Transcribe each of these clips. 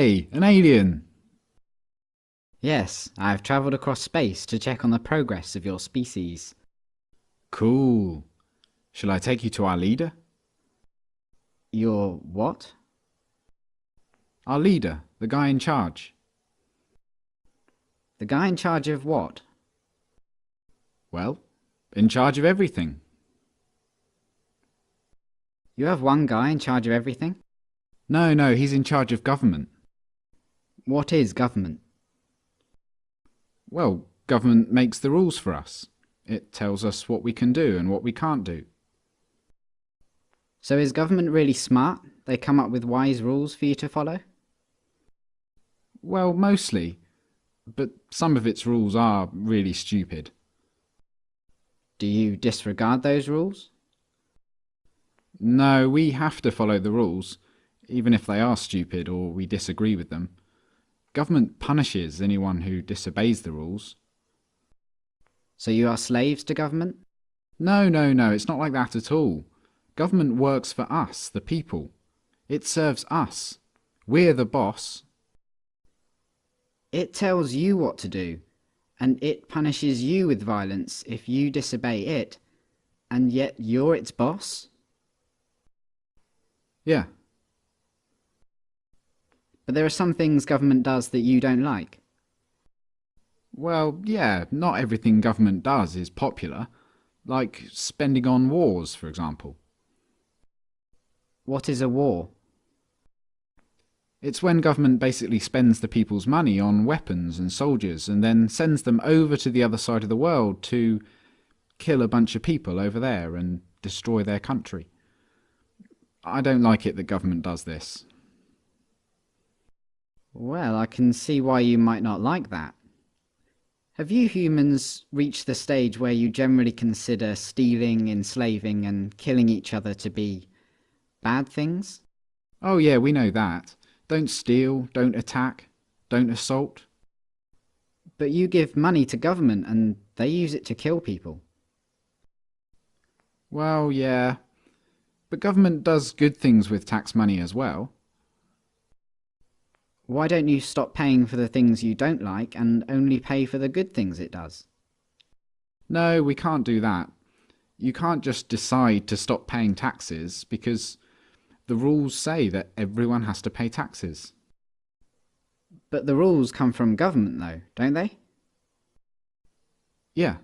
Hey, an alien! Yes, I've travelled across space to check on the progress of your species. Cool. Shall I take you to our leader? Your what? Our leader, the guy in charge. The guy in charge of what? Well, in charge of everything. You have one guy in charge of everything? No, he's in charge of government. What is government? Well, government makes the rules for us. It tells us what we can do and what we can't do. So is government really smart? They come up with wise rules for you to follow? Well, mostly, but some of its rules are really stupid. Do you disregard those rules? No, we have to follow the rules, even if they are stupid or we disagree with them. Government punishes anyone who disobeys the rules. So you are slaves to government? No, it's not like that at all. Government works for us, the people. It serves us. We're the boss. It tells you what to do, and it punishes you with violence if you disobey it, and yet you're its boss? Yeah. But there are some things government does that you don't like. Well, yeah, not everything government does is popular. Like spending on wars, for example. What is a war? It's when government basically spends the people's money on weapons and soldiers and then sends them over to the other side of the world to kill a bunch of people over there and destroy their country. I don't like it that government does this. Well, I can see why you might not like that. Have you humans reached the stage where you generally consider stealing, enslaving, and killing each other to be bad things? Oh yeah, we know that. Don't steal, don't attack, don't assault. But you give money to government and they use it to kill people. Well, yeah. But government does good things with tax money as well. Why don't you stop paying for the things you don't like and only pay for the good things it does? No, we can't do that. You can't just decide to stop paying taxes because the rules say that everyone has to pay taxes. But the rules come from government though, don't they? Yeah.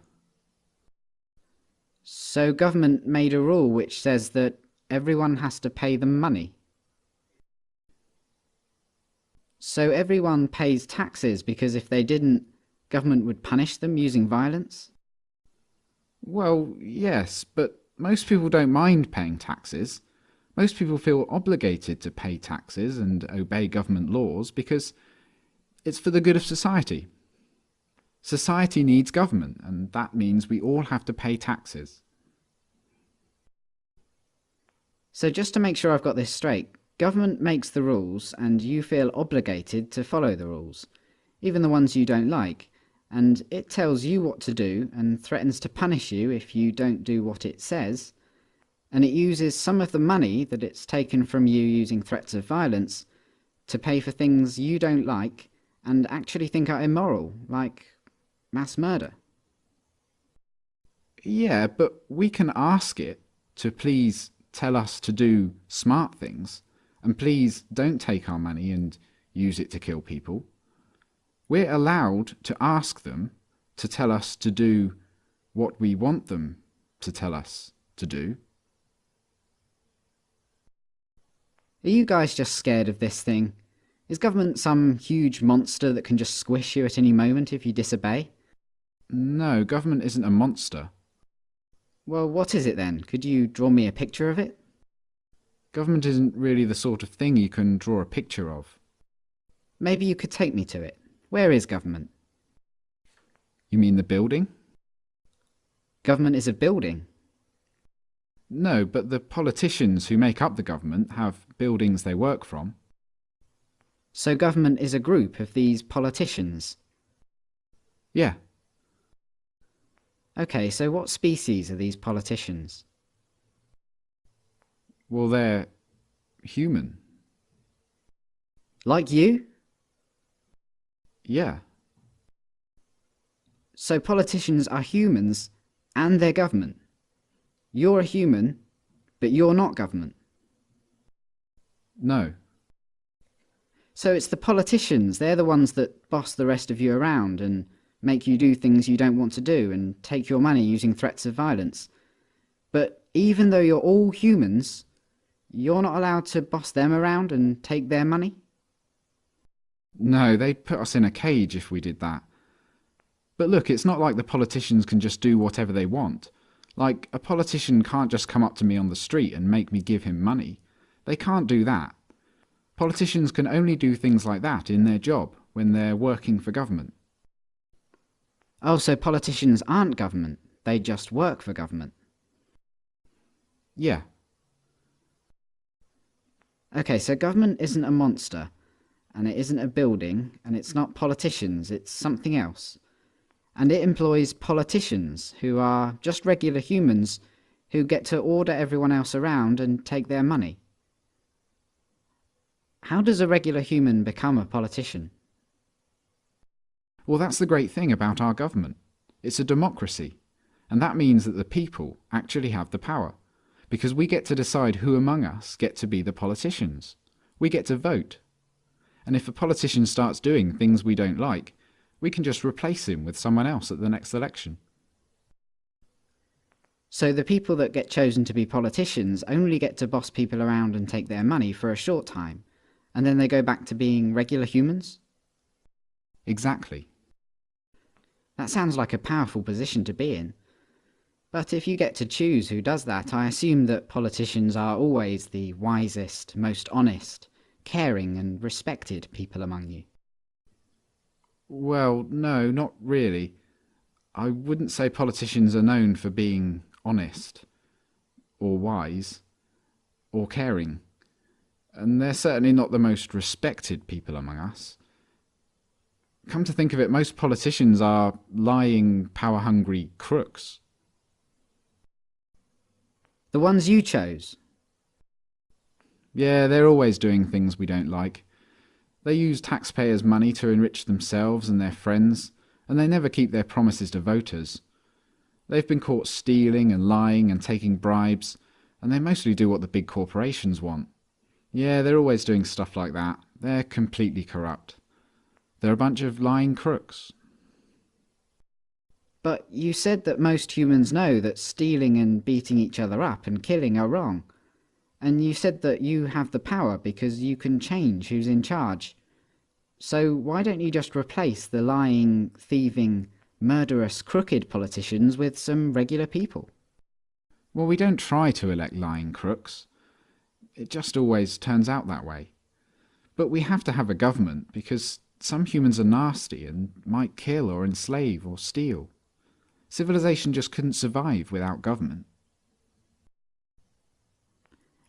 So government made a rule which says that everyone has to pay them money. So everyone pays taxes because if they didn't, government would punish them using violence? Well, yes, but most people don't mind paying taxes. Most people feel obligated to pay taxes and obey government laws because it's for the good of society. Society needs government, and that means we all have to pay taxes. So just to make sure I've got this straight, government makes the rules and you feel obligated to follow the rules, even the ones you don't like, and it tells you what to do and threatens to punish you if you don't do what it says, and it uses some of the money that it's taken from you using threats of violence to pay for things you don't like and actually think are immoral, like mass murder. Yeah, but we can ask it to please tell us to do smart things, and please don't take our money and use it to kill people. We're allowed to ask them to tell us to do what we want them to tell us to do. Are you guys just scared of this thing? Is government some huge monster that can just squish you at any moment if you disobey? No, government isn't a monster. Well, what is it then? Could you draw me a picture of it? Government isn't really the sort of thing you can draw a picture of. Maybe you could take me to it. Where is government? You mean the building? Government is a building. No, but the politicians who make up the government have buildings they work from. So government is a group of these politicians. Yeah. Okay, so what species are these politicians? Well, they're human. Like you? Yeah. So politicians are humans and they're government. You're a human, but you're not government. No. So it's the politicians, they're the ones that boss the rest of you around and make you do things you don't want to do and take your money using threats of violence. But even though you're all humans, you're not allowed to boss them around and take their money? No, they'd put us in a cage if we did that. But look, it's not like the politicians can just do whatever they want. Like, a politician can't just come up to me on the street and make me give him money. They can't do that. Politicians can only do things like that in their job, when they're working for government. Oh, so politicians aren't government, they just work for government. Yeah. Okay, so government isn't a monster, and it isn't a building, and it's not politicians, it's something else. And it employs politicians, who are just regular humans, who get to order everyone else around and take their money. How does a regular human become a politician? Well, that's the great thing about our government. It's a democracy, and that means that the people actually have the power, because we get to decide who among us get to be the politicians. We get to vote. And if a politician starts doing things we don't like, we can just replace him with someone else at the next election. So the people that get chosen to be politicians only get to boss people around and take their money for a short time, and then they go back to being regular humans? Exactly. That sounds like a powerful position to be in. But if you get to choose who does that, I assume that politicians are always the wisest, most honest, caring and respected people among you. Well, no, not really. I wouldn't say politicians are known for being honest, or wise, or caring. And they're certainly not the most respected people among us. Come to think of it, most politicians are lying, power-hungry crooks. The ones you chose? Yeah, they're always doing things we don't like. They use taxpayers' money to enrich themselves and their friends, and they never keep their promises to voters. They've been caught stealing and lying and taking bribes, and they mostly do what the big corporations want. Yeah, they're always doing stuff like that. They're completely corrupt. They're a bunch of lying crooks. But you said that most humans know that stealing and beating each other up and killing are wrong. And you said that you have the power because you can change who's in charge. So why don't you just replace the lying, thieving, murderous, crooked politicians with some regular people? Well, we don't try to elect lying crooks. It just always turns out that way. But we have to have a government because some humans are nasty and might kill or enslave or steal. Civilization just couldn't survive without government.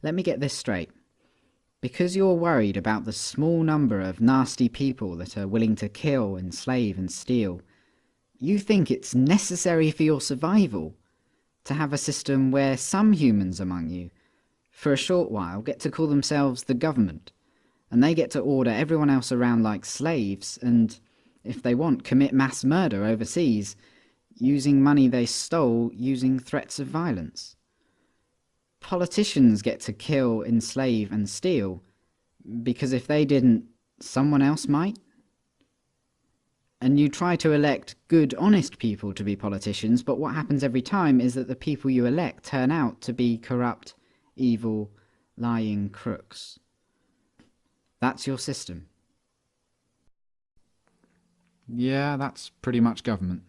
Let me get this straight. Because you're worried about the small number of nasty people that are willing to kill, enslave and steal, you think it's necessary for your survival to have a system where some humans among you, for a short while, get to call themselves the government, and they get to order everyone else around like slaves and, if they want, commit mass murder overseas, using money they stole using threats of violence. Politicians get to kill, enslave and steal because if they didn't, someone else might? And you try to elect good, honest people to be politicians, but what happens every time is that the people you elect turn out to be corrupt, evil, lying crooks. That's your system. Yeah, that's pretty much government.